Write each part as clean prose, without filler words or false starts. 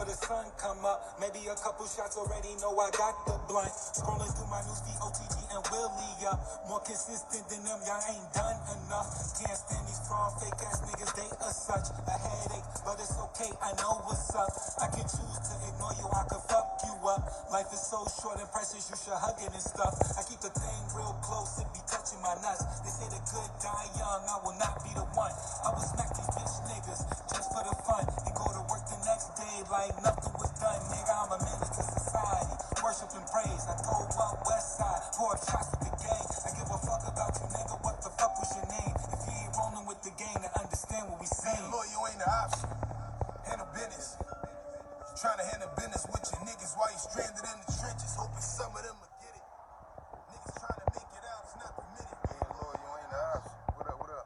before the sun come up. Maybe a couple shots already know I got the blunt. Scrolling through my newsfeed, OTG and Willie up. More consistent than them, y'all ain't done enough. Can't stand these fraud, fake ass niggas, they are such a headache. But it's okay, I know what's up. I can choose to ignore you, I can fuck you up. Life is so short and precious, you should hug it and stuff. I keep the thing real close, it be touching my nuts. They say the good die young, I will not be the one. I will smack these bitch niggas just for the fun and go to work the next day like nothing was done. Nigga, I'm a menace to society. Worship and praise, I throw up west side, pour up shots with the gang. I give a fuck about you, nigga, what the fuck was your name? If you ain't rolling with the gang, then understand what we saying. Being loyal ain't an option. Handle business. Trying to handle business with your niggas while you stranded in the trenches, hoping some of them will get it. Niggas trying to make it out, it's not permitted. Being loyal ain't an option. What up, what up?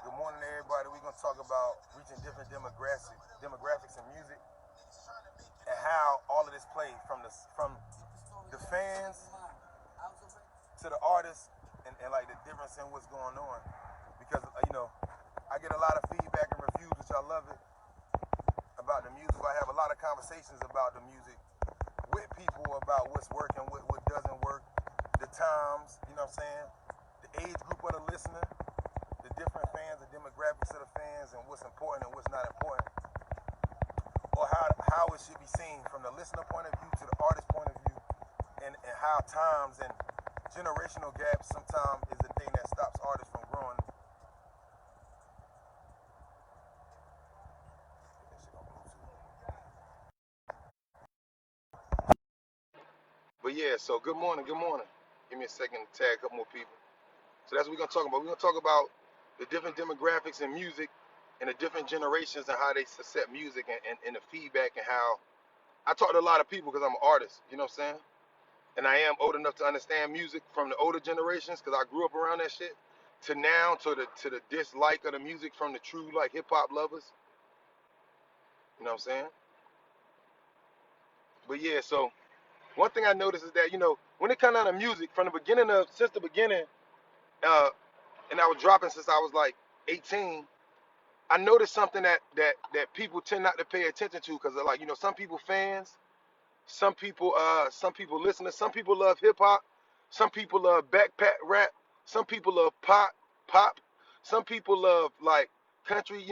Good morning, everybody. We're gonna talk about reaching different demographics in music and how all of this plays from the fans to the artists and like the difference in what's going on. Because I get a lot of feedback and reviews, which I love it, about the music. I have a lot of conversations about the music with people about what's working, what doesn't work, the times, you know what I'm saying, the age group of the listener, the different fans, the demographics of the fans, and what's important and what's not important, or how it should be seen from the listener point of view to the artist point of view, and how times and generational gaps sometimes is the thing that stops artists from growing. But yeah, so good morning. Give me a second to tag a couple more people. So that's what we're gonna talk about. We're gonna talk about the different demographics in music and the different generations and how they accept music and the feedback and how I talk to a lot of people because I'm an artist, you know what I'm saying? And I am old enough to understand music from the older generations because I grew up around that shit to now to the dislike of the music from the true like hip hop lovers. You know what I'm saying? But yeah, so one thing I noticed is that, when it comes down to music, since the beginning, and I was dropping since I was like 18, I noticed something that people tend not to pay attention to because like, some people fans, some people listeners, some people love hip hop, some people love backpack rap, some people love pop, some people love like country,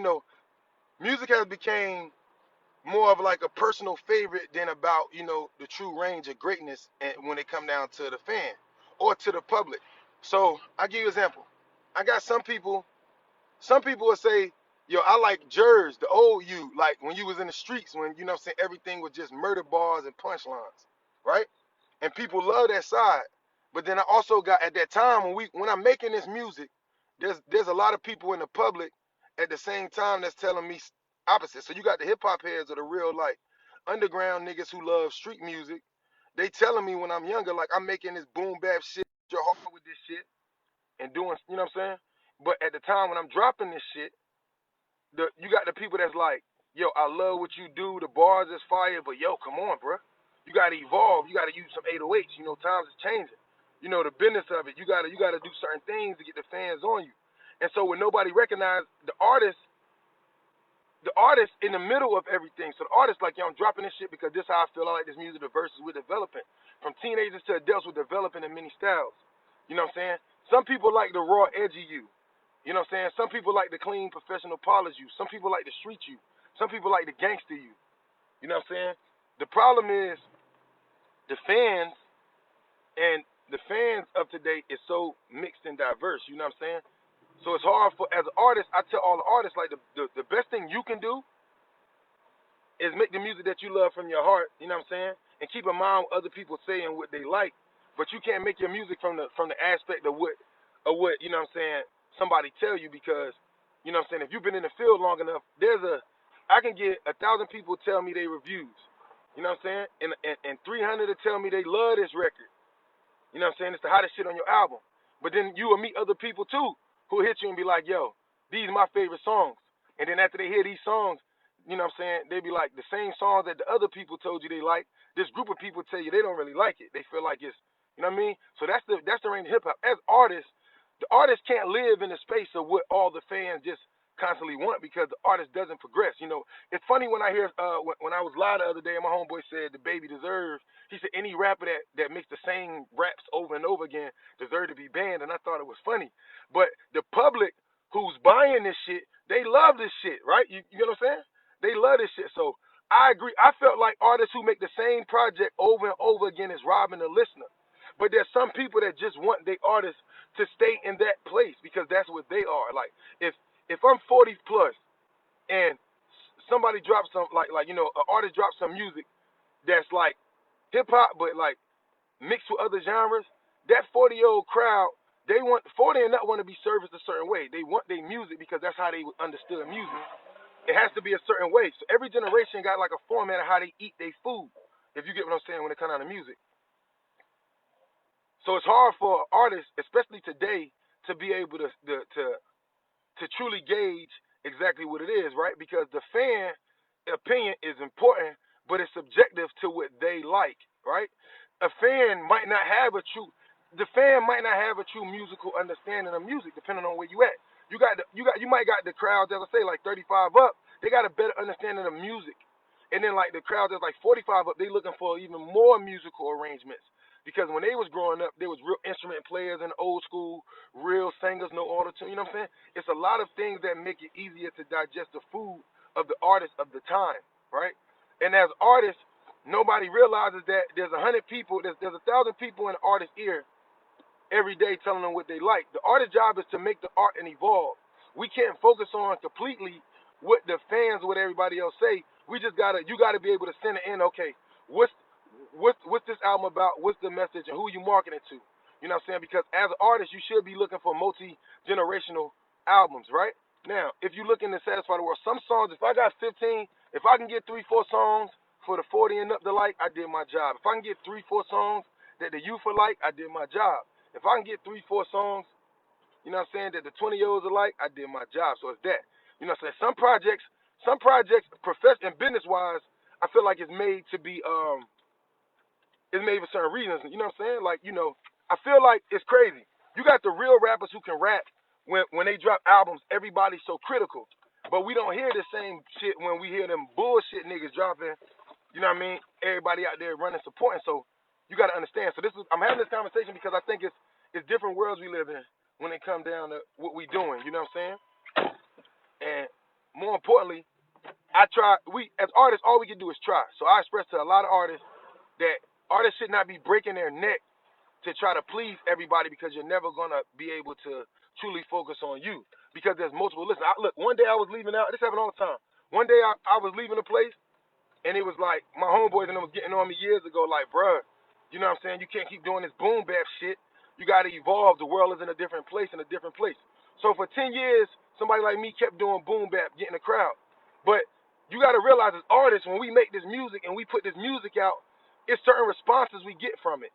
music has become more of like a personal favorite than about the true range of greatness and when it come down to the fan or to the public. So I give you an example. I got some people will say, yo, I like Jers, the old you, like when you was in the streets, when what I'm saying, everything was just murder bars and punchlines, right? And people love that side. But then I also got at that time when I'm making this music, there's a lot of people in the public at the same time that's telling me opposite. So you got the hip hop heads of the real like underground niggas who love street music. They telling me when I'm younger, like I'm making this boom bap shit, you're hard with this shit and doing, you know what I'm saying? But at the time when I'm dropping this shit, you got the people that's like, yo, I love what you do, the bars is fire, but yo, come on, bro. You gotta evolve, you gotta use some 808s, times is changing. The business of it, you gotta do certain things to get the fans on you. And so when nobody recognized the artist in the middle of everything. So the artist like, yo, I'm dropping this shit because this how I feel. I like this music, the verses we're developing. From teenagers to adults, we're developing in many styles. You know what I'm saying? Some people like the raw, edgy you. You know what I'm saying? Some people like the clean, professional, polished you. Some people like the street you. Some people like the gangster you. You know what I'm saying? The problem is the fans of today is so mixed and diverse. You know what I'm saying? So it's hard as an artist, I tell all the artists, like the best thing you can do is make the music that you love from your heart, you know what I'm saying? And keep in mind what other people say and what they like. But you can't make your music from the aspect of what, you know what I'm saying, somebody tell you because, you know what I'm saying, if you've been in the field long enough, I can get 1,000 people tell me they reviews. You know what I'm saying? And 300 to tell me they love this record. You know what I'm saying? It's the hottest shit on your album. But then you will meet other people too who hit you and be like, yo, these are my favorite songs. And then after they hear these songs, you know what I'm saying, they be like the same songs that the other people told you they like. This group of people tell you they don't really like it. They feel like it's, you know what I mean? So that's the range of hip hop. As artists, the artist can't live in the space of what all the fans just constantly want because the artist doesn't progress. It's funny when I hear when I was live the other day and my homeboy said the baby deserves. He said any rapper that makes the same raps over and over again deserve to be banned, and I thought it was funny. But the public who's buying this shit, they love this shit, right? You know what I'm saying? They love this shit. So I agree. I felt like artists who make the same project over and over again is robbing the listener. But there's some people that just want their artists to stay in that place because that's what they are. Like if I'm 40 plus and somebody drops some an artist drops some music that's like hip hop but like mixed with other genres, that 40-year-old crowd, they want 40 and not want to be serviced a certain way. They want their music because that's how they understood music. It has to be a certain way. So every generation got like a format of how they eat their food. If you get what I'm saying when it comes down to music. So it's hard for artists, especially today, to be able to truly gauge exactly what it is, right? Because the fan opinion is important, but it's subjective to what they like, right? A fan might not have a true the fan might not have a true musical understanding of music, depending on where you at. You might got the crowds, as I say, like 35 up, they got a better understanding of music. And then like the crowds that's like 45 up, they looking for even more musical arrangements. Because when they was growing up, there was real instrument players in the old school, real singers, no auto-tune, you know what I'm saying? It's a lot of things that make it easier to digest the food of the artist of the time, right? And as artists, nobody realizes that there's 100 people, there's 1,000 people in the artist's ear every day telling them what they like. The artist's job is to make the art and evolve. We can't focus on completely what the fans, what everybody else say. You gotta be able to send it in. Okay, what's this album about? What's the message and who you marketing to? You know what I'm saying? Because as an artist, you should be looking for multi-generational albums, right? Now, if you're looking to satisfy the world, some songs, if I got 15, if I can get 3-4 songs for the 40 and up to like, I did my job. If I can get 3-4 songs that the youth are like, I did my job. If I can get 3-4 songs, you know what I'm saying, that the 20-year-olds are like, I did my job. So it's that. You know what I'm saying? Some projects, and business-wise, I feel like it's made to be, it's made for certain reasons. You know what I'm saying? Like, I feel like it's crazy. You got the real rappers who can rap when they drop albums, everybody's so critical. But we don't hear the same shit when we hear them bullshit niggas dropping, you know what I mean? Everybody out there running, supporting. So you got to understand. So I'm having this conversation because I think it's different worlds we live in when it comes down to what we doing. You know what I'm saying? And more importantly, as artists, all we can do is try. So I express to a lot of artists that artists should not be breaking their neck to try to please everybody because you're never going to be able to truly focus on you because there's multiple. Listen, look, one day I was leaving out. This happens all the time. One day I was leaving a place, and it was like my homeboys and them was getting on me years ago, like, bruh, you know what I'm saying? You can't keep doing this boom bap shit. You got to evolve. The world is in a different place, So for 10 years, somebody like me kept doing boom bap, getting a crowd. But you got to realize as artists, when we make this music and we put this music out, it's certain responses we get from it.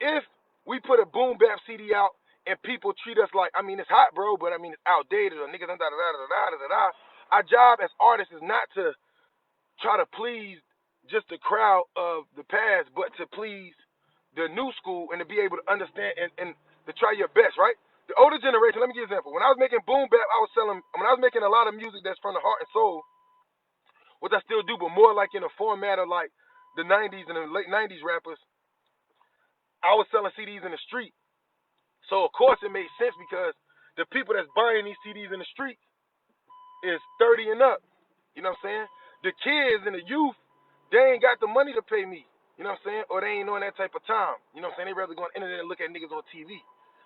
If we put a boom bap CD out and people treat us like, I mean, it's hot, bro, but I mean, it's outdated or niggas da da da da da da da. Our job as artists is not to try to please just the crowd of the past, but to please the new school and to be able to understand and to try your best, right? The older generation, let me give you an example. When I was making boom bap, I was making a lot of music that's from the heart and soul, which I still do, but more like in a format of like the 90s and the late 90s rappers. I was selling CDs in the street. So, of course, it made sense because the people that's buying these CDs in the street is 30 and up. You know what I'm saying? The kids and the youth, they ain't got the money to pay me. You know what I'm saying? Or they ain't on that type of time. You know what I'm saying? They rather go on the internet and look at niggas on TV.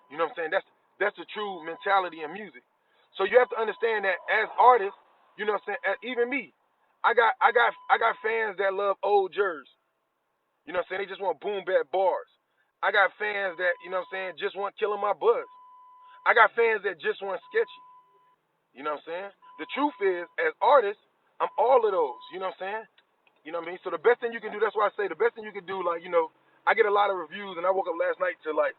You know what I'm saying? That's the true mentality in music. So you have to understand that as artists, you know what I'm saying? Even me, I got fans that love old Jers. You know what I'm saying? They just want boom bap bars. I got fans that, you know what I'm saying, just want killing my buzz. I got fans that just want sketchy. You know what I'm saying? The truth is, as artists, I'm all of those. You know what I'm saying? You know what I mean? So the best thing you can do, that's why I say the best thing you can do, like, I get a lot of reviews, and I woke up last night to, like,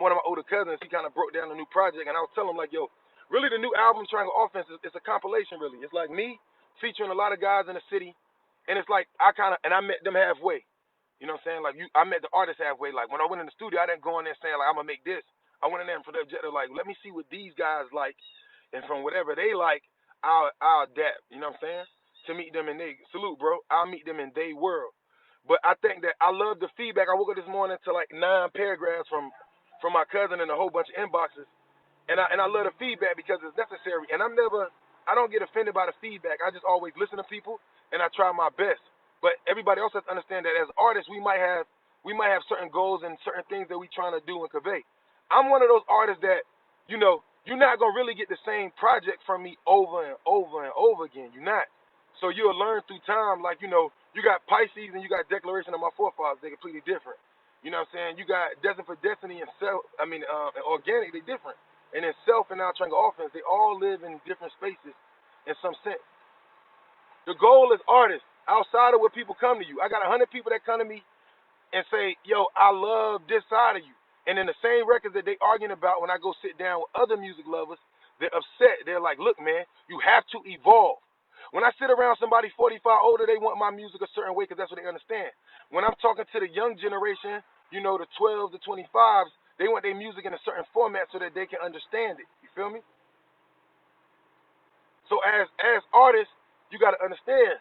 one of my older cousins, he kind of broke down the new project, and I was telling him, like, yo, really the new album, Triangle Offense, it's a compilation, really. It's like me featuring a lot of guys in the city, and it's like I met them halfway. You know what I'm saying? Like, I met the artist halfway. Like, when I went in the studio, I didn't go in there saying, like, I'm going to make this. I went in there for the objective, like, let me see what these guys like. And from whatever they like, I'll adapt. You know what I'm saying? To meet them in they salute, bro. I'll meet them in they world. But I think that I love the feedback. I woke up this morning to like 9 paragraphs from my cousin and a whole bunch of inboxes. And I love the feedback because it's necessary. And I don't get offended by the feedback. I just always listen to people and I try my best. But everybody else has to understand that as artists, we might have certain goals and certain things that we trying to do and convey. I'm one of those artists that, you're not gonna really get the same project from me over and over and over again. You're not. So you'll learn through time. Like, you got Pisces and you got Declaration of My Forefathers. They're completely different. You know what I'm saying? You got Destined for Destiny and and Organic. They different. And then Self and Now Triangle Offense, they all live in different spaces in some sense. The goal is artists, outside of what people come to you. I got 100 people that come to me and say, yo, I love this side of you. And then the same records that they arguing about, when I go sit down with other music lovers, they're upset. They're like, look, man, you have to evolve. When I sit around somebody 45 older, they want my music a certain way because that's what they understand. When I'm talking to the young generation, the 12 to 25s, they want their music in a certain format so that they can understand it. You feel me? So as artists, you got to understand,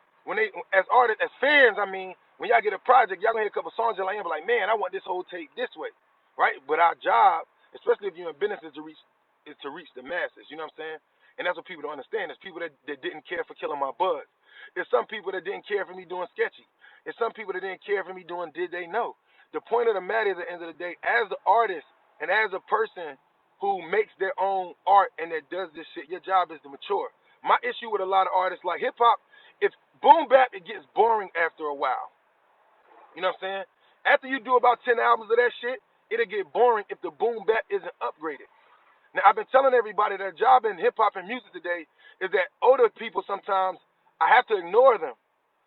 as artists, as fans, when y'all get a project, y'all gonna hear a couple songs, you're like, man, I want this whole tape this way, right? But our job, especially if you're in business, is to reach the masses. You know what I'm saying? And that's what people don't understand. There's people that didn't care for killing my buzz. There's some people that didn't care for me doing sketchy. There's some people that didn't care for me doing Did They Know. The point of the matter is, at the end of the day, as the artist and as a person who makes their own art and that does this shit, your job is to mature. My issue with a lot of artists like hip hop, if boom bap, it gets boring after a while. You know what I'm saying? After you do about 10 albums of that shit, it'll get boring if the boom bap isn't upgraded. Now, I've been telling everybody that job in hip hop and music today is that older people sometimes, I have to ignore them.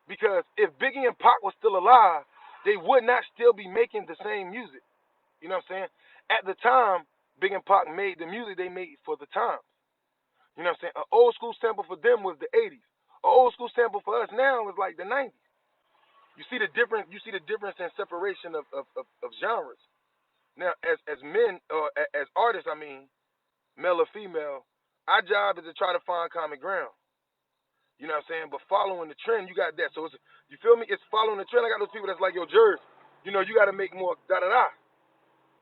Because if Biggie and Pac were still alive, they would not still be making the same music. You know what I'm saying? At the time, Big and Pac made the music they made for the times. You know what I'm saying? An old school sample for them was the 80s. An old school sample for us now is like the 90s. You see the difference. You see the difference in separation of genres. Now, as men or as artists, male or female, our job is to try to find common ground. You know what I'm saying? But following the trend, you got that. So you feel me? It's following the trend. I got those people that's like, yo, Jers, you got to make more da-da-da.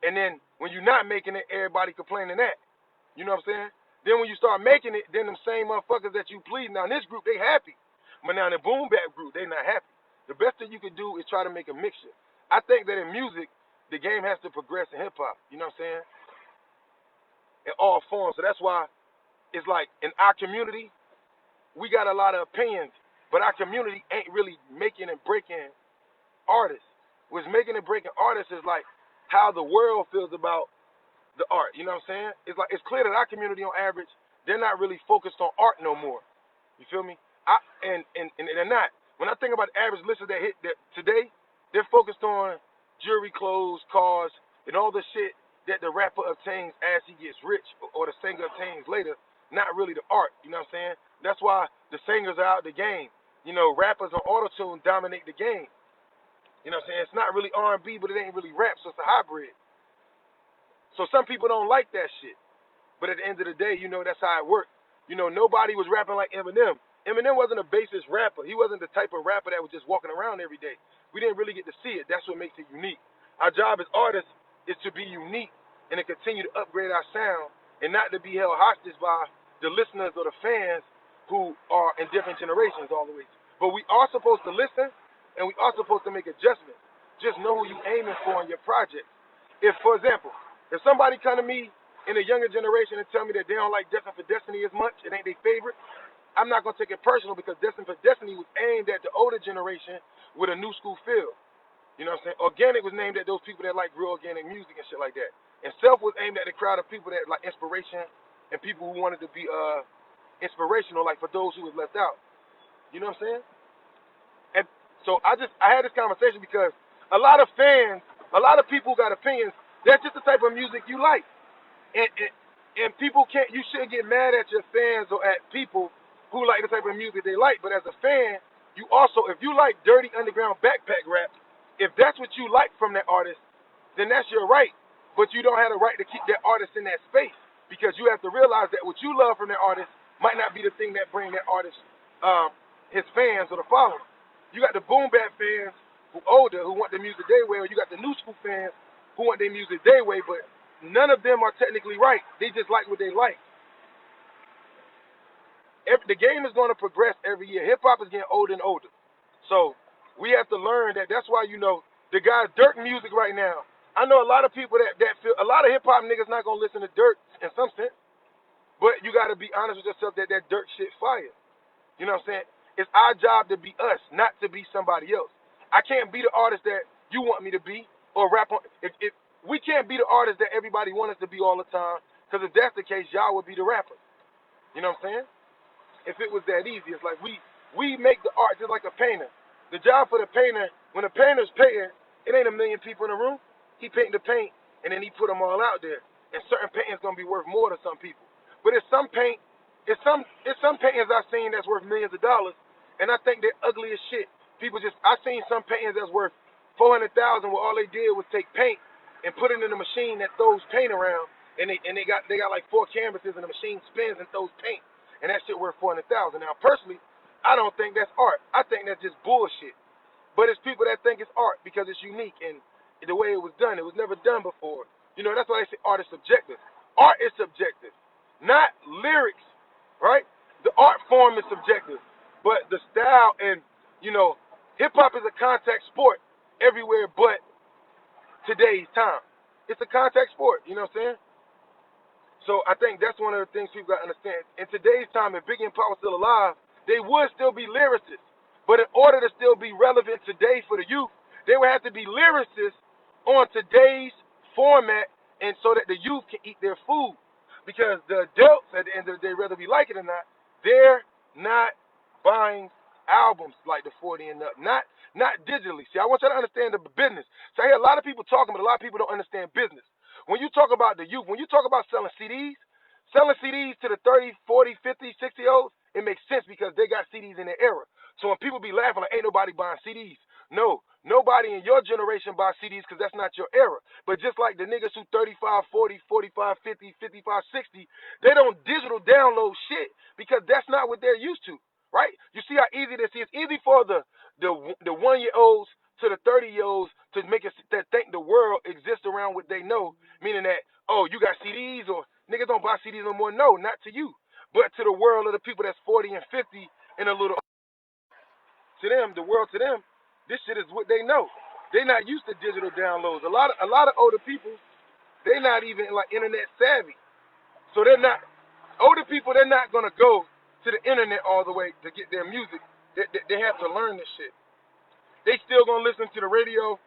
And then when you're not making it, everybody complaining that. You know what I'm saying? Then when you start making it, then them same motherfuckers that you please. Now in this group, they happy. But now in the boom bap group, they not happy. The best thing you can do is try to make a mixture. I think that in music, the game has to progress in hip-hop. You know what I'm saying? In all forms. So that's why it's like in our community, we got a lot of opinions, but our community ain't really making and breaking artists. What's making and breaking artists is like how the world feels about the art. You know what I'm saying? It's like it's clear that our community on average, they're not really focused on art no more. You feel me? And they're not. When I think about the average listener that hit that today, they're focused on jewelry, clothes, cars, and all the shit that the rapper obtains as he gets rich or the singer obtains later, not really the art. You know what I'm saying? That's why the singers are out the game. Rappers on auto-tune dominate the game. You know what I'm saying? It's not really R&B, but it ain't really rap, so it's a hybrid. So some people don't like that shit. But at the end of the day, that's how it worked. Nobody was rapping like Eminem. Eminem wasn't a bassist rapper. He wasn't the type of rapper that was just walking around every day. We didn't really get to see it. That's what makes it unique. Our job as artists is to be unique and to continue to upgrade our sound and not to be held hostage by the listeners or the fans who are in different generations all the way. But we are supposed to listen, and we are supposed to make adjustments. Just know who you're aiming for in your project. If, for example, if somebody come to me in the younger generation and tell me that they don't like Destined for Destiny as much, it ain't their favorite, I'm not going to take it personal because Destined for Destiny was aimed at the older generation with a new school feel. You know what I'm saying? Organic was named at those people that like real organic music and shit like that. And Self was aimed at the crowd of people that like inspiration and people who wanted to be inspirational, like for those who was left out. You know what I'm saying? And so I had this conversation because a lot of fans, a lot of people got opinions. That's just the type of music you like. And people you shouldn't get mad at your fans or at people who like the type of music they like. But as a fan, you also, if you like dirty underground backpack rap, if that's what you like from that artist, then that's your right. But you don't have the right to keep that artist in that space. because you have to realize that what you love from that artist might not be the thing that bring that artist his fans or the following. You got the boom bap fans who older who want the music their way, or you got the new school fans who want their music their way, but none of them are technically right. They just like what they like. The game is going to progress every year. Hip hop is getting older and older. So we have to learn that. That's why, the guy Dirk music right now. I know a lot of people that feel, a lot of hip hop niggas not going to listen to Dirk in some sense. But you got to be honest with yourself that Dirk shit fire. You know what I'm saying? It's our job to be us, not to be somebody else. I can't be the artist that you want me to be or rap on. If we can't be the artist that everybody wants us to be all the time, because if that's the case, y'all would be the rapper. You know what I'm saying? If it was that easy, it's like we make the art just like a painter. The job for the painter, when the painter's painting, it ain't a million people in the room. He paint the paint and then he put them all out there. And certain paintings gonna be worth more to some people. But it's some paintings I've seen that's worth millions of dollars, and I think they're ugly as shit. I seen some paintings that's worth $400,000 where all they did was take paint and put it in a machine that throws paint around, and they got like 4 canvases and the machine spins and throws paint. And that shit worth $400,000. Now, personally, I don't think that's art. I think that's just bullshit. But it's people that think it's art because it's unique and the way it was done. It was never done before. That's why they say art is subjective. Art is subjective, not lyrics, right? The art form is subjective, but the style and hip hop is a contact sport everywhere, but today's time, it's a contact sport. You know what I'm saying? So I think that's one of the things people got to understand. In today's time, if Biggie and Pac were still alive, they would still be lyricists. But in order to still be relevant today for the youth, they would have to be lyricists on today's format, and so that the youth can eat their food. Because the adults, at the end of the day, whether we like it or not, they're not buying albums like the 40 and up. Not digitally. See, I want you to understand the business. So I hear a lot of people talking, but a lot of people don't understand business. When you talk about the youth, when you talk about selling CDs to the 30, 40, 50, 60-year-olds, it makes sense because they got CDs in their era. So when people be laughing like, ain't nobody buying CDs. No, nobody in your generation buys CDs because that's not your era. But just like the niggas who 35, 40, 45, 50, 55, 60, they don't digital download shit because that's not what they're used to, right? You see how easy this is? It's easy for the 1-year-olds to the 30-year-olds to make it that think the world exists around what they know, meaning that, oh, you got CDs, or niggas don't buy CDs no more. No, not to you, but to the world of the people that's 40 and 50 and a little. To them, the world to them, this shit is what they know. They're not used to digital downloads. A lot of older people, they're not even like internet savvy. So they're not older people. They're not gonna go to the internet all the way to get their music. They have to learn this shit. They still gonna listen to the radio,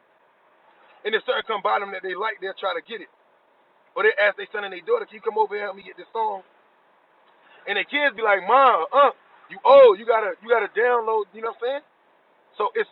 and if something come by them that they like, they'll try to get it. Or they ask their son and their daughter, can you come over here and help me get this song? And the kids be like, Mom, you old, you gotta download, you know what I'm saying? So it's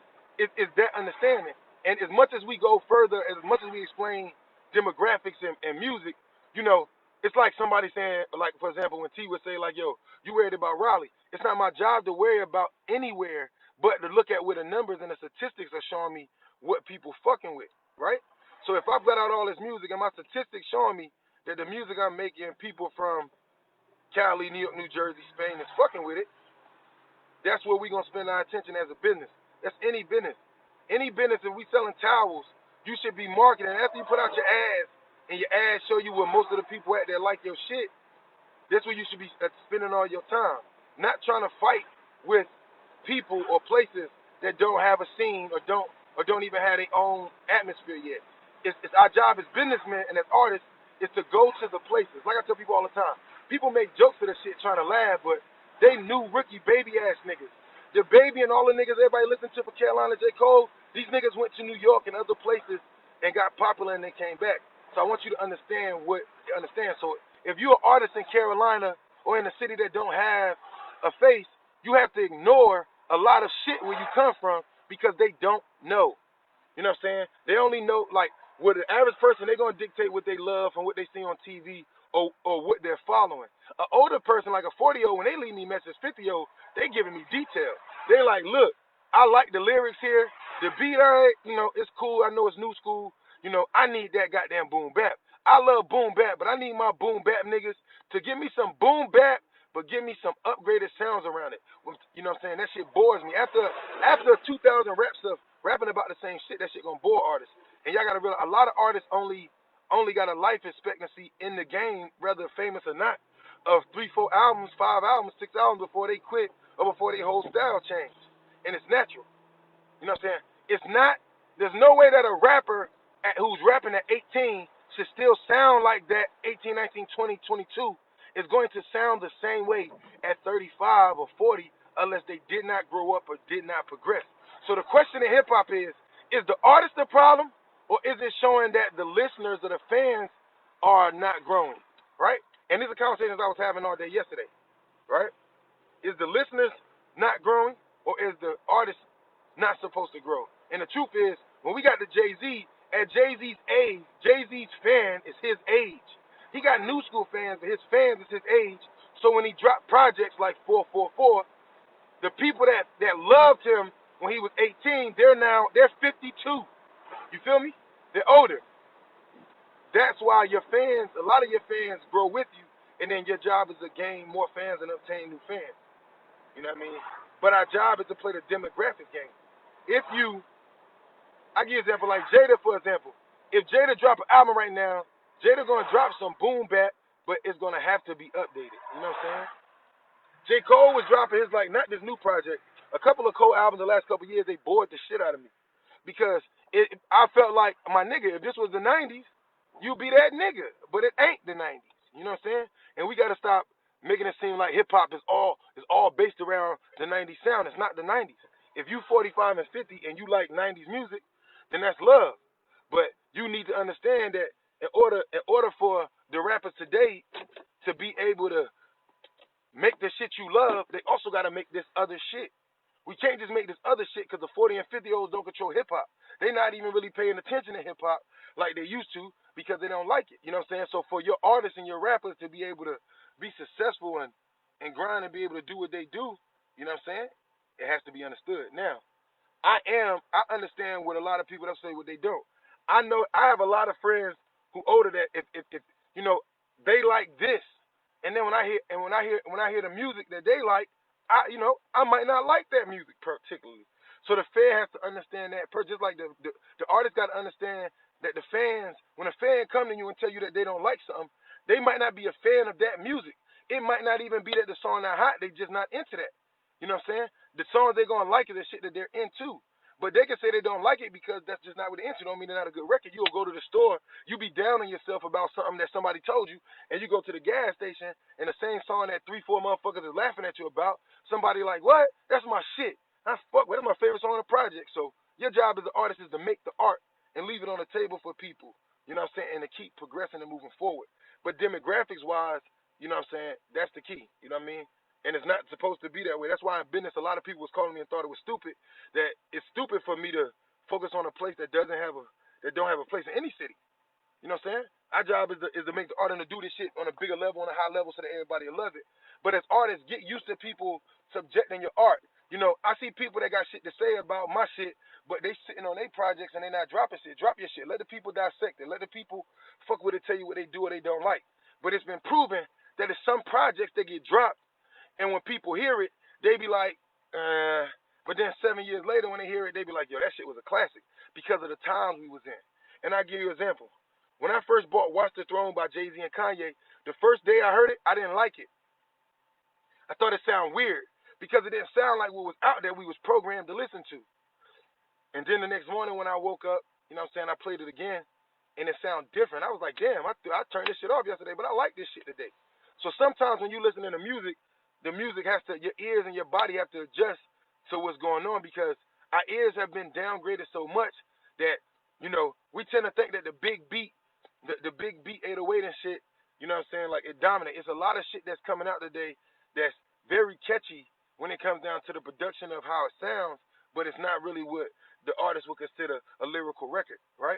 that understanding. And as much as we go further, as much as we explain demographics and music, it's like somebody saying, like, for example, when T would say, like, yo, you worried about Raleigh. It's not my job to worry about anywhere, but to look at where the numbers and the statistics are showing me what people fucking with, right? So if I've got out all this music and my statistics showing me that the music I'm making, people from Cali, New York, New Jersey, Spain is fucking with it, that's where we're going to spend our attention as a business. That's any business. Any business, if we selling towels, you should be marketing. After you put out your ads, and your ads show you where most of the people at that like your shit, that's where you should be spending all your time. Not trying to fight with people or places that don't have a scene or don't even have their own atmosphere yet. It's our job as businessmen and as artists is to go to the places. Like I tell people all the time, people make jokes of this shit trying to laugh, but they new rookie baby ass niggas. The baby and all the niggas everybody listen to for Carolina J. Cole, these niggas went to New York and other places and got popular and they came back. So I want you to understand. So if you're an artist in Carolina or in a city that don't have a face, you have to ignore a lot of shit where you come from because they don't know. You know what I'm saying? They only know, like, with the average person, they're going to dictate what they love from what they see on TV or what they're following. An older person, like a 40-year-old, when they leave me message, 50-year-old, they giving me detail. They're like, look, I like the lyrics here. The beat, all right, it's cool. I know it's new school. I need that goddamn boom bap. I love boom bap, but I need my boom bap niggas to give me some boom bap, but give me some upgraded sounds around it. You know what I'm saying? That shit bores me. After 2,000 reps of rapping about the same shit, that shit gonna bore artists. And y'all gotta realize a lot of artists only got a life expectancy in the game, whether famous or not, of 3, 4 albums, 5 albums, 6 albums before they quit or before their whole style change. And it's natural. You know what I'm saying? It's not, there's no way that a rapper who's rapping at 18 should still sound like that 18, 19, 20, 22 is going to sound the same way at 35 or 40 unless they did not grow up or did not progress. So the question in hip hop is the artist the problem or is it showing that the listeners or the fans are not growing, right? And these are conversations I was having all day yesterday, right? Is the listeners not growing or is the artist not supposed to grow? And the truth is, when we got to Jay-Z, at Jay-Z's age, Jay-Z's fan is his age. He got new school fans, but his fans is his age. So when he dropped projects like 444, the people that loved him when he was 18, they're 52. You feel me? They're older. That's why your fans, a lot of your fans grow with you, and then your job is to gain more fans and obtain new fans. You know what I mean? But our job is to play the demographic game. I give you an example like Jada, for example. If Jada drop an album right now, Jada gonna drop some boom bap, but it's gonna have to be updated. You know what I'm saying? J. Cole was dropping his, like, not this new project. A couple of Cole albums the last couple of years, they bored the shit out of me. Because I felt like, my nigga, if this was the 90s, you be that nigga. But it ain't the 90s. You know what I'm saying? And we gotta stop making it seem like hip hop is all based around the 90s sound. It's not the 90s. If you 45 and 50 and you like 90s music, then that's love. But you need to understand that in order for the rappers today to be able to make the shit you love, they also got to make this other shit. We can't just make this other shit because the 40 and 50-year-olds don't control hip-hop. They're not even really paying attention to hip-hop like they used to because they don't like it. You know what I'm saying? So for your artists and your rappers to be able to be successful and grind and be able to do what they do, you know what I'm saying? It has to be understood. Now, I understand what a lot of people that say what they don't. I know I have a lot of friends who older that if you know, they like this. And then when I hear the music that they like, I might not like that music particularly. So the fan has to understand that. Just like the artist got to understand that the fans, when a fan come to you and tell you that they don't like something, they might not be a fan of that music. It might not even be that the song not hot. They just not into that. You know what I'm saying? The songs they're gonna like is the shit that they're into. But they can say they don't like it because that's just not what they're into. Don't mean they're not a good record. You'll go to the store, you be down on yourself about something that somebody told you, and you go to the gas station and the same song that 3-4 motherfuckers is laughing at you about, somebody like, what? That's my shit. That's my favorite song on the project. So your job as an artist is to make the art and leave it on the table for people. You know what I'm saying? And to keep progressing and moving forward. But demographics wise, you know what I'm saying? That's the key. You know what I mean? And it's not supposed to be that way. That's why in business, a lot of people was calling me and thought it was stupid. That it's stupid for me to focus on a place that don't have a place in any city. You know what I'm saying? Our job is to make the art and to do this shit on a bigger level, on a high level, so that everybody will love it. But as artists, get used to people subjecting your art. You know, I see people that got shit to say about my shit, but they sitting on their projects and they not dropping shit. Drop your shit. Let the people dissect it. Let the people fuck with it, tell you what they do or they don't like. But it's been proven that there's some projects that get dropped, and when people hear it, they be like, but then 7 years later when they hear it, they be like, yo, that shit was a classic because of the times we was in. And I'll give you an example. When I first bought Watch the Throne by Jay-Z and Kanye, the first day I heard it, I didn't like it. I thought it sounded weird because it didn't sound like what was out there we was programmed to listen to. And then the next morning when I woke up, you know what I'm saying, I played it again, and it sounded different. I was like, damn, I turned this shit off yesterday, but I like this shit today. So sometimes when you listen to music, the music has to, your ears and your body have to adjust to what's going on because our ears have been downgraded so much that, you know, we tend to think that the big beat 808 and shit, you know what I'm saying, like it dominates. It's a lot of shit that's coming out today that's very catchy when it comes down to the production of how it sounds, but it's not really what the artist would consider a lyrical record, right?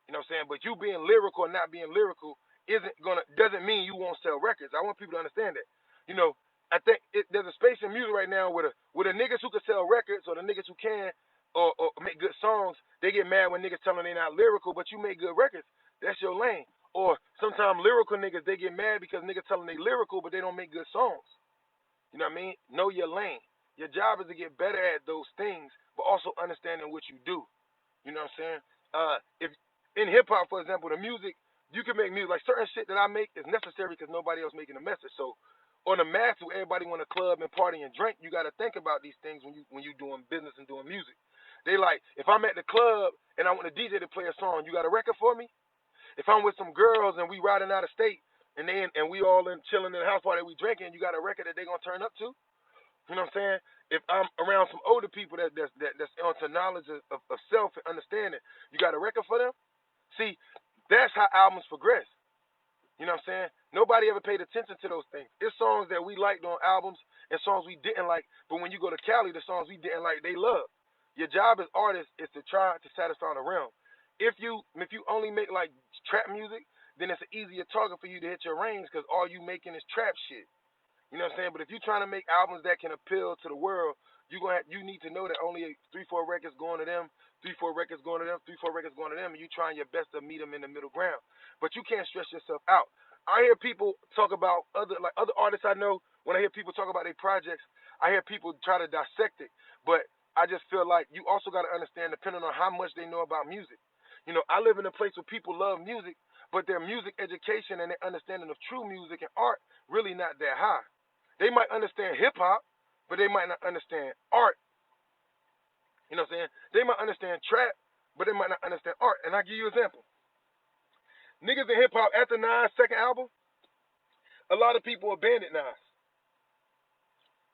You know what I'm saying? But you being lyrical or not being lyrical doesn't mean you won't sell records. I want people to understand that. You know, I think there's a space in music right now where the niggas who can sell records or the niggas who can or make good songs, they get mad when niggas tell them they're not lyrical, but you make good records. That's your lane. Or sometimes lyrical niggas, they get mad because niggas telling they lyrical, but they don't make good songs. You know what I mean? Know your lane. Your job is to get better at those things, but also understanding what you do. You know what I'm saying? If in hip hop, for example, the music, you can make music like certain shit that I make is necessary because nobody else making a message. So on the mass, where everybody want to club and party and drink, you got to think about these things when you doing business and doing music. They like, if I'm at the club and I want a DJ to play a song, you got a record for me? If I'm with some girls and we riding out of state and we all in chilling in the house party, we drinking, you got a record that they gonna turn up to? You know what I'm saying? If I'm around some older people that's onto knowledge of self and understanding, you got a record for them? See, that's how albums progress. You know what I'm saying? Nobody ever paid attention to those things. It's songs that we liked on albums and songs we didn't like, but when you go to Cali, the songs we didn't like, they love. Your job as artist is to try to satisfy the realm. If you only make like trap music, then it's an easier target for you to hit your range because all you making is trap shit. You know what I'm saying? But if you're trying to make albums that can appeal to the world, you need to know that only 3-4 records going to them, 3-4 records going to them, 3-4 records going to them, and you trying your best to meet them in the middle ground. But you can't stress yourself out. I hear people talk about other artists I know. When I hear people talk about their projects, I hear people try to dissect it. But I just feel like you also got to understand, depending on how much they know about music. You know, I live in a place where people love music, but their music education and their understanding of true music and art really not that high. They might understand hip hop, but they might not understand art. You know what I'm saying? They might understand trap, but they might not understand art. And I'll give you an example. Niggas in hip hop, after Nas' second album, a lot of people abandoned Nas.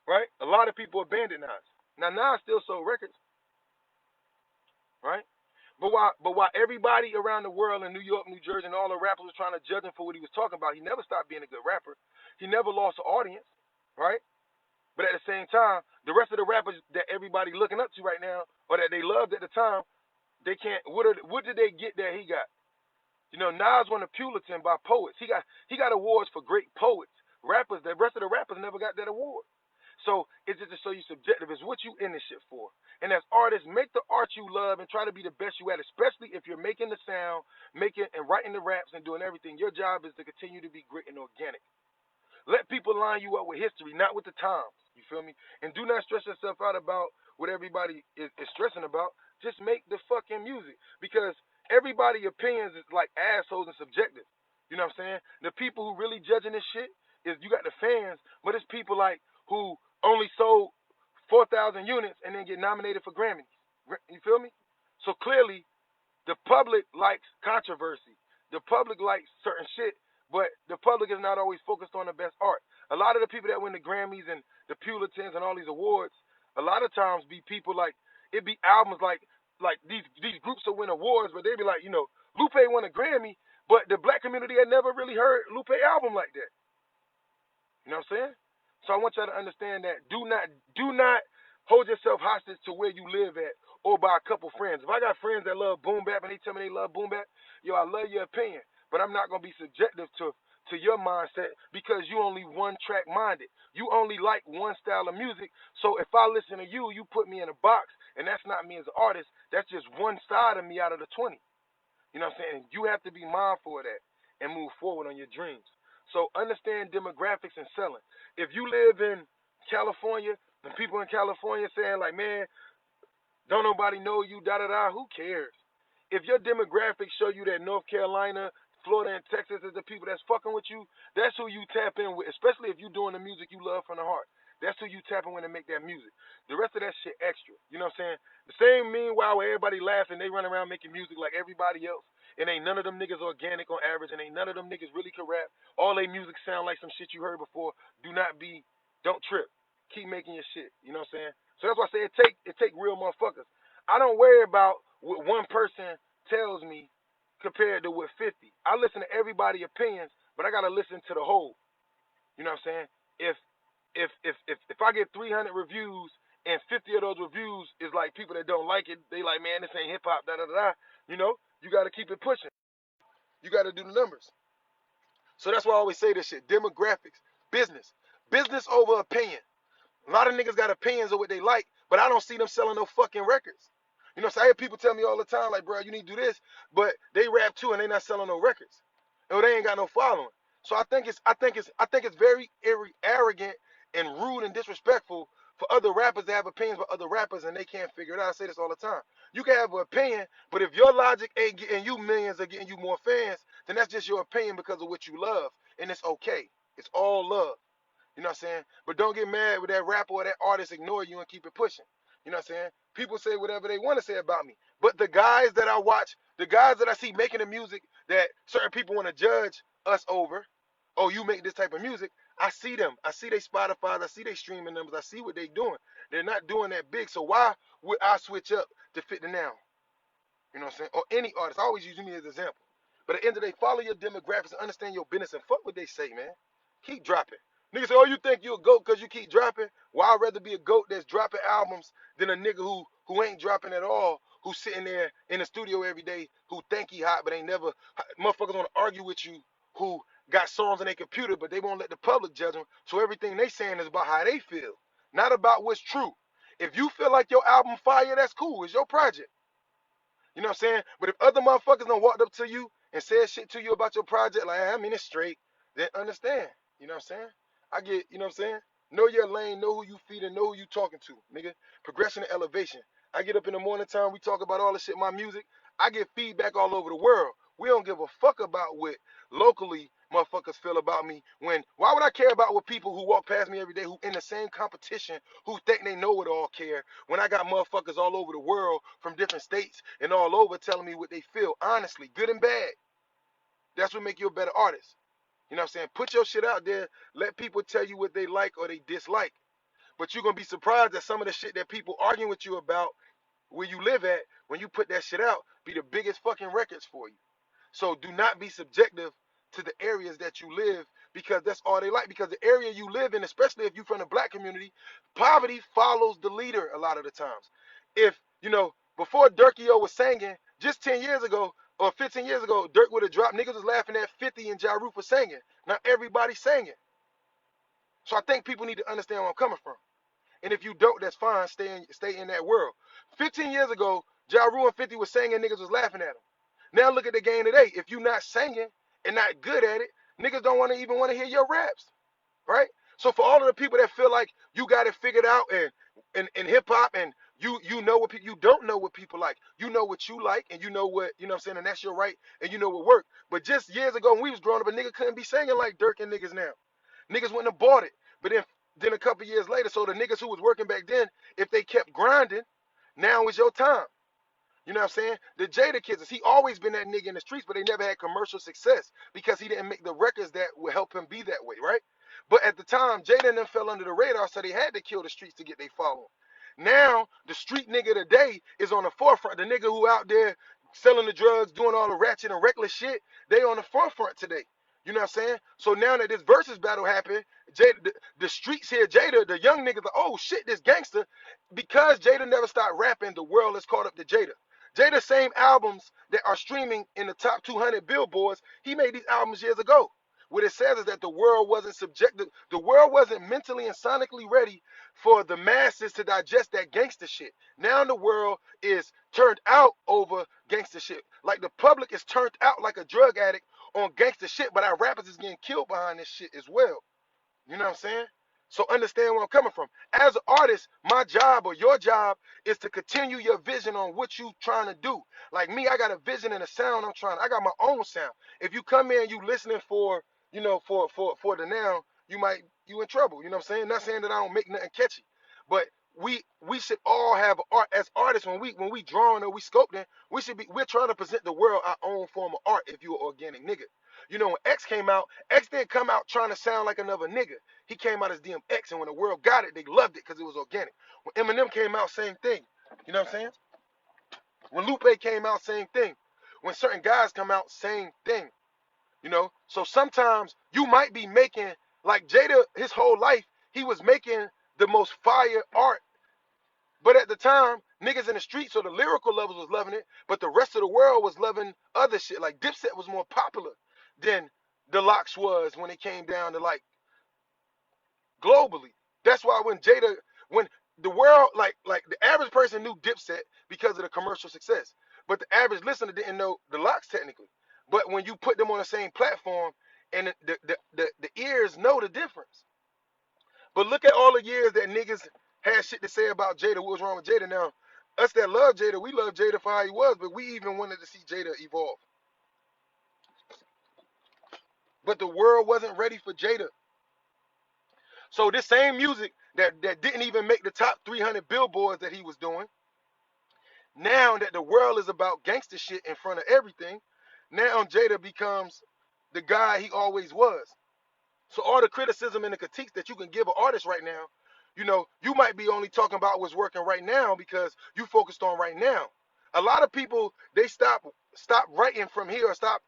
Right? A lot of people abandoned Nas. Now Nas still sold records. Right? But while everybody around the world in New York, New Jersey, and all the rappers were trying to judge him for what he was talking about, he never stopped being a good rapper. He never lost an audience. Right? But at the same time, the rest of the rappers that everybody looking up to right now, or that they loved at the time, they can't. What did they get that he got? You know, Nas won a Pulitzer by poets. He got awards for great poets. Rappers, the rest of the rappers never got that award. So it's just to show you subjective. It's what you in this shit for. And as artists, make the art you love and try to be the best you at, especially if you're making the sound, making and writing the raps and doing everything. Your job is to continue to be great and organic. Let people line you up with history, not with the times. You feel me? And do not stress yourself out about what everybody is stressing about. Just make the fucking music. Because everybody's opinions is like assholes and subjective. You know what I'm saying? The people who really judging this shit is you got the fans, but it's people like who only sold 4,000 units and then get nominated for Grammys. You feel me? So clearly, the public likes controversy. The public likes certain shit. But the public is not always focused on the best art. A lot of the people that win the Grammys and the Pulitzers and all these awards, a lot of times be people like, it be albums like these groups that win awards, but they be like, you know, Lupe won a Grammy, but the black community had never really heard Lupe album like that. You know what I'm saying? So I want y'all to understand that do not hold yourself hostage to where you live at or by a couple friends. If I got friends that love boom bap and they tell me they love boom bap, yo, I love your opinion. But I'm not going to be subjective to your mindset because you only one track minded. You only like one style of music. So if I listen to you, you put me in a box, and that's not me as an artist. That's just one side of me out of the 20. You know what I'm saying? You have to be mindful of that and move forward on your dreams. So understand demographics and selling. If you live in California and people in California saying like, man, don't nobody know you, da-da-da, who cares? If your demographics show you that North Carolina, Florida, and Texas is the people that's fucking with you, that's who you tap in with, especially if you're doing the music you love from the heart. That's who you tap in with and make that music. The rest of that shit extra. You know what I'm saying? The same meanwhile where everybody laughing, they run around making music like everybody else, and ain't none of them niggas organic on average, and ain't none of them niggas really can rap. All they music sound like some shit you heard before. Don't trip. Keep making your shit. You know what I'm saying? So that's why I say it take real motherfuckers. I don't worry about what one person tells me compared to what 50. I listen to everybody's opinions, but I gotta listen to the whole. You know what I'm saying? If I get 300 reviews and 50 of those reviews is like people that don't like it, they like, man, this ain't hip hop, da da da. You know, you gotta keep it pushing. You gotta do the numbers. So that's why I always say this shit: demographics, business over opinion. A lot of niggas got opinions of what they like, but I don't see them selling no fucking records. You know, so I hear people tell me all the time, like, bro, you need to do this, but they rap too and they not selling no records. or they ain't got no following. So I think it's very arrogant and rude and disrespectful for other rappers to have opinions about other rappers and they can't figure it out. I say this all the time. You can have an opinion, but if your logic ain't getting you millions or getting you more fans, then that's just your opinion because of what you love, and it's okay. It's all love. You know what I'm saying? But don't get mad with that rapper or that artist ignore you and keep it pushing. You know what I'm saying? People say whatever they want to say about me. But the guys that I watch, the guys that I see making the music that certain people want to judge us over, oh, you make this type of music, I see them. I see they Spotify, I see they streaming numbers, I see what they doing. They're not doing that big. So why would I switch up to fit the now? You know what I'm saying? Or any artist. I always use me as an example. But at the end of the day, follow your demographics and understand your business and fuck what they say, man. Keep dropping. Niggas say, oh, you think you a goat because you keep dropping? Well, I'd rather be a goat that's dropping albums than a nigga who ain't dropping at all, who's sitting there in the studio every day, who think he hot but ain't never. Motherfuckers want to argue with you who got songs on their computer, but they won't let the public judge them. So everything they saying is about how they feel, not about what's true. If you feel like your album fire, that's cool. It's your project. You know what I'm saying? But if other motherfuckers done walked up to you and said shit to you about your project, like, I mean, it's straight, then understand. You know what I'm saying? I get, you know what I'm saying? Know your lane, know who you feeding, know who you talking to, nigga. Progression and elevation. I get up in the morning time, we talk about all this shit, my music. I get feedback all over the world. We don't give a fuck about what locally motherfuckers feel about me. Why would I care about what people who walk past me every day who in the same competition who think they know it all care when I got motherfuckers all over the world from different states and all over telling me what they feel honestly, good and bad. That's what make you a better artist. You know what I'm saying? Put your shit out there. Let people tell you what they like or they dislike. But you're gonna be surprised that some of the shit that people arguing with you about where you live at, when you put that shit out, be the biggest fucking records for you. So do not be subjective to the areas that you live because that's all they like. Because the area you live in, especially if you're from the black community, poverty follows the leader a lot of the times. If, before Durkio was singing, just 10 years ago or 15 years ago, Dirk would have dropped. Niggas was laughing at 50 and Ja Rule for singing. Now everybody's singing. So I think people need to understand where I'm coming from. And if you don't, that's fine. Stay in that world. 15 years ago, Ja Rule and 50 was singing, niggas was laughing at him. Now look at the game today. If you're not singing and not good at it, niggas don't even want to hear your raps, right? So for all of the people that feel like you got it figured out and in hip hop and you know what you don't know what people like. You know what you like and you know what I'm saying, and that's your right and you know what worked. But just years ago when we was growing up, a nigga couldn't be singing like Dirk and niggas now. Niggas wouldn't have bought it. But then a couple years later, so the niggas who was working back then, if they kept grinding, now is your time. You know what I'm saying? The Jada kids, he always been that nigga in the streets, but they never had commercial success because he didn't make the records that would help him be that way, right? But at the time, Jada and them fell under the radar, so they had to kill the streets to get their following. Now, the street nigga today is on the forefront. The nigga who out there selling the drugs, doing all the ratchet and reckless shit, they on the forefront today. You know what I'm saying? So now that this versus battle happened, Jada, the streets here, Jada, the young niggas like, oh shit, this gangster. Because Jada never stopped rapping, the world is caught up to Jada. Jada, same albums that are streaming in the top 200 billboards, he made these albums years ago. What it says is that the world wasn't subjected, the world wasn't mentally and sonically ready for the masses to digest that gangster shit. Now the world is turned out over gangster shit. Like the public is turned out like a drug addict on gangster shit, but our rappers is getting killed behind this shit as well. You know what I'm saying? So understand where I'm coming from. As an artist, my job or your job is to continue your vision on what you trying to do. Like me, I got a vision and a sound I got my own sound. If you come in and you listening for, for the now, you in trouble. You know what I'm saying? Not saying that I don't make nothing catchy. But we should all have art as artists when we drawing or we sculpting, we're trying to present the world our own form of art if you're an organic nigga. When X came out, X didn't come out trying to sound like another nigga. He came out as DMX, and when the world got it, they loved it because it was organic. When Eminem came out, same thing. You know what I'm saying? When Lupe came out, same thing. When certain guys come out, same thing. So sometimes you might be making, like Jada, his whole life, he was making the most fire art. But at the time, niggas in the streets, so the lyrical levels was loving it, but the rest of the world was loving other shit. Like Dipset was more popular than the Locks was when it came down to like globally. That's why when the world, like the average person knew Dipset because of the commercial success, but the average listener didn't know the Locks technically. But when you put them on the same platform, and the ears know the difference. But look at all the years that niggas had shit to say about Jada. What was wrong with Jada? Now, us that love Jada, we love Jada for how he was, but we even wanted to see Jada evolve. But the world wasn't ready for Jada. So this same music that didn't even make the top 300 billboards that he was doing, now that the world is about gangster shit in front of everything, now Jada becomes the guy he always was. So all the criticism and the critiques that you can give an artist right now, you know, you might be only talking about what's working right now because you focused on right now. A lot of people, they stop writing from here, or stop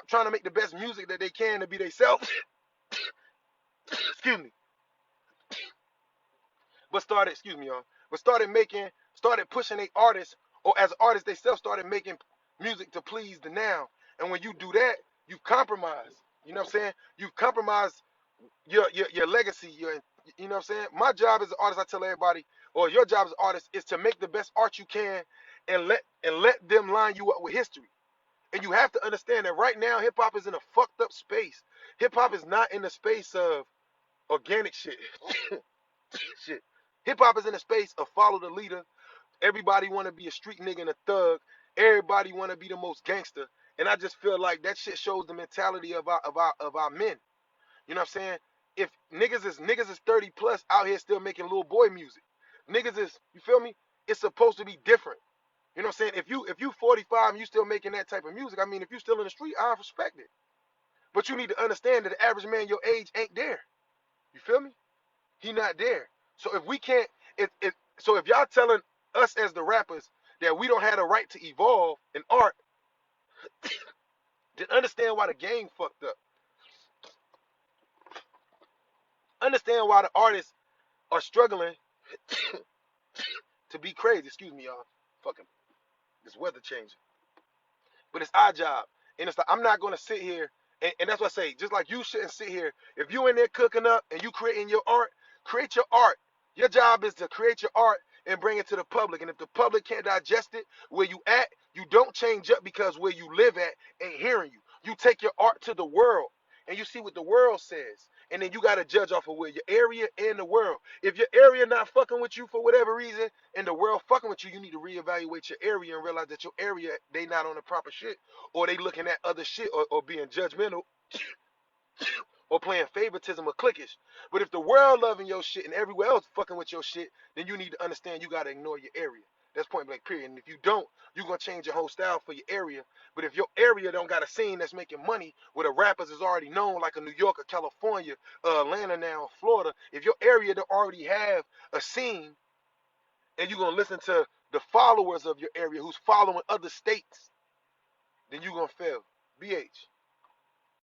trying to make the best music that they can to be themselves. Excuse me. But started, excuse me, y'all, but started pushing a artists, or as artists they self started making music to please the now. And when you do that, you compromise. You know what I'm saying? You compromise your legacy. You know what I'm saying? My job as an artist, I tell everybody, or your job as an artist, is to make the best art you can, and let them line you up with history. And you have to understand that right now, hip hop is in a fucked up space. Hip hop is not in the space of organic shit. Shit. Hip hop is in a space of follow the leader. Everybody want to be a street nigga and a thug. Everybody want to be the most gangster. And I just feel like that shit shows the mentality of our men. You know what I'm saying? If niggas is 30 plus out here still making little boy music. Niggas is, you feel me? It's supposed to be different. You know what I'm saying? If you 45 and you still making that type of music, I mean, if you still in the street, I respect it. But you need to understand that the average man your age ain't there. You feel me? He not there. So if we can't, so if y'all telling us as the rappers that we don't have the right to evolve in art, then understand why the game fucked up. Understand why the artists are struggling to be crazy. Excuse me, y'all. Fucking this weather changing. But it's our job. And it's like, I'm not gonna sit here, and that's what I say, just like you shouldn't sit here. If you in there cooking up and you creating your art, create your art. Your job is to create your art and bring it to the public. And if the public can't digest it where you at, you don't change up because where you live at ain't hearing you. You take your art to the world and you see what the world says. And then you got to judge off of where your area and the world. If your area not fucking with you for whatever reason and the world fucking with you, you need to reevaluate your area and realize that your area, they not on the proper shit, or they looking at other shit, or being judgmental, or playing favoritism or cliquish. But if the world loving your shit and everywhere else fucking with your shit, then you need to understand you got to ignore your area. That's point blank period. And if you don't, you're going to change your whole style for your area. But if your area don't got a scene that's making money where the rappers is already known, like a New York or California, Atlanta now, Florida, if your area don't already have a scene and you're going to listen to the followers of your area who's following other states, then you're going to fail. BH.